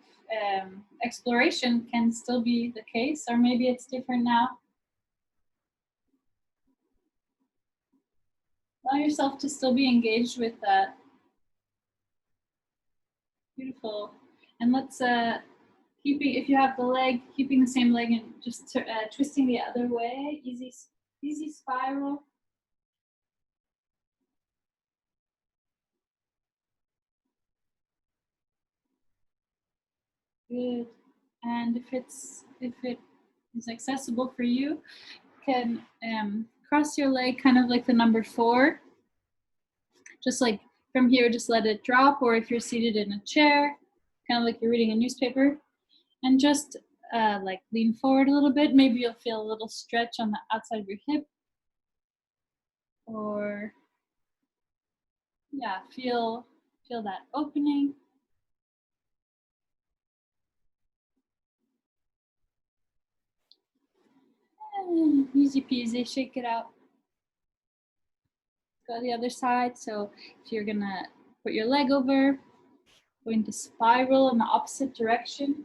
exploration can still be the case, or maybe it's different now. Allow yourself to still be engaged with that. Beautiful. And let's if you have the leg, keeping the same leg and just twisting the other way. Easy spiral. Good. And if it is accessible for you, can cross your leg kind of like the number 4. Just like from here, just let it drop, or if you're seated in a chair, kind of like you're reading a newspaper, and just like lean forward a little bit. Maybe you'll feel a little stretch on the outside of your hip, or yeah, feel that opening. And easy peasy, shake it out. Go to the other side. So if you're gonna put your leg over, going to spiral in the opposite direction.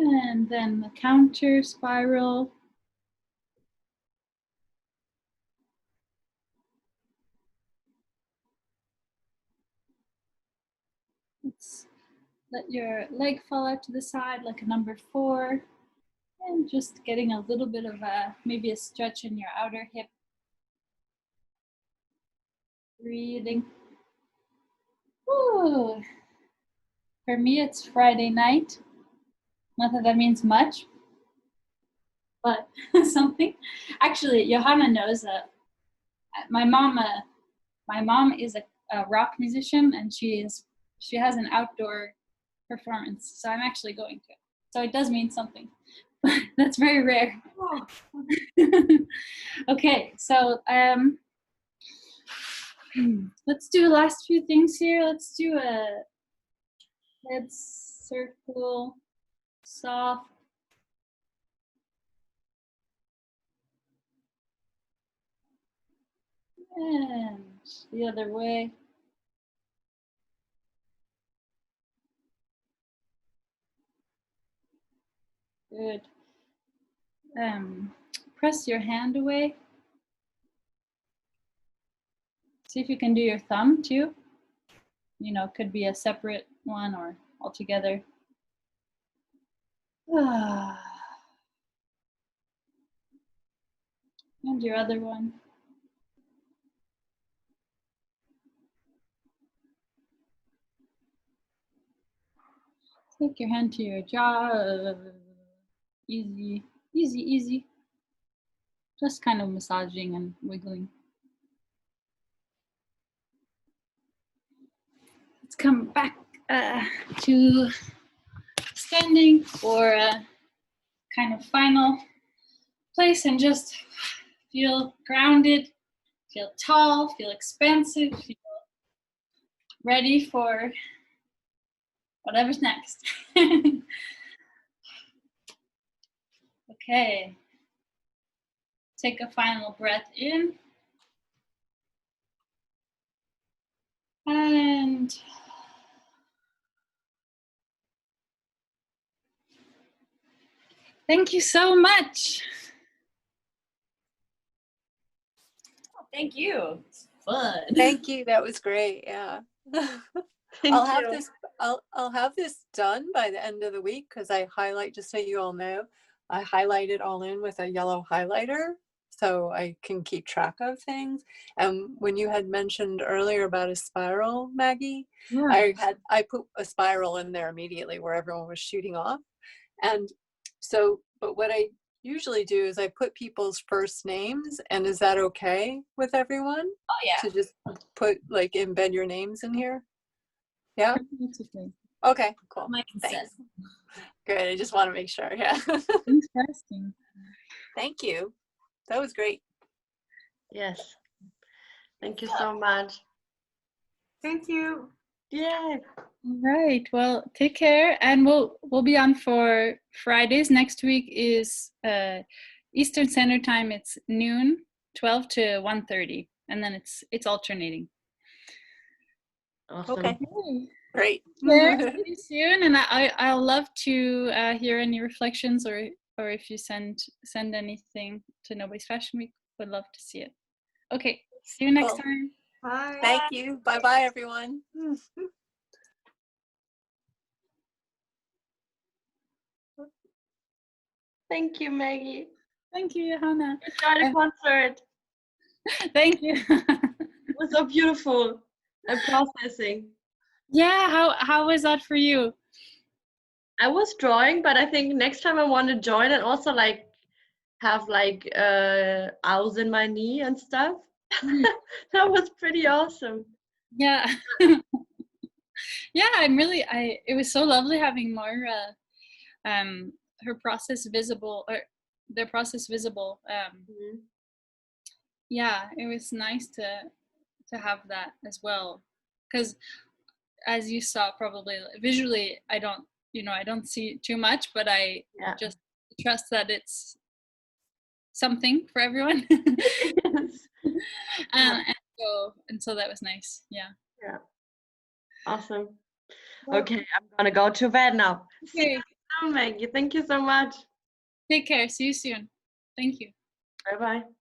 And then the counter spiral. Let's let your leg fall out to the side like a number 4. And just getting a little bit of maybe a stretch in your outer hip. Breathing. Woo. For me, it's Friday night. Not that that means much, but something. Actually, Johanna knows that my mom is a rock musician, and she has an outdoor performance, so I'm actually going to it. So it does mean something. That's very rare. Okay, so let's do the last few things here. Let's do a head circle, soft. And the other way. Good. Press your hand away. See if you can do your thumb too. You know, could be a separate one or all together. And your other one. Take your hand to your jaw. Easy, easy, easy. Just kind of massaging and wiggling. Let's come back to standing for a kind of final place and just feel grounded, feel tall, feel expansive, feel ready for whatever's next. Okay. Take a final breath in. And thank you so much. Oh, thank you. It's fun. Thank you. That was great. Yeah. I'll have this done by the end of the week because I highlight, just so you all know, I highlight it all in with a yellow highlighter so I can keep track of things. And when you had mentioned earlier about a spiral, Maggie, Yeah. I put a spiral in there immediately where everyone was shooting off. And so, but what I usually do is I put people's first names, and is that okay with everyone? Oh yeah. To just put, like, embed your names in here? Yeah? That's okay. Okay, cool. My consent. Thanks. Good, I just want to make sure, yeah. Thanks for asking. Thank you. That was great. Yes. Thank you so much. Thank you. Yay. All right. Well, take care, and we'll be on for Fridays. Next week is Eastern Standard Time. It's noon, 12 to 1:30, and then it's alternating. Awesome. Okay, great. Yeah, see you soon, and I'll love to hear any reflections or if you send anything to Nobody's Fashion Week. Would love to see it. Okay, see you next Cool. time. Bye. Thank you. Bye-bye, everyone. Thank you, Maggie. Thank you, Johanna. Enjoy the concert. Thank you. It was so beautiful and processing. Yeah, how was that for you? I was drawing, but I think next time I want to join and also like have like owls in my knee and stuff. That was pretty awesome. Yeah. Yeah, it was so lovely having Moira her process visible, or their process visible. Yeah, it was nice to have that as well, because as you saw, probably visually I don't see too much, but I just trust that it's something for everyone. And so that was nice. Yeah. Awesome. Okay, I'm gonna go to bed now. Okay. Maggie. Thank you so much. Take care. See you soon. Thank you. Bye bye.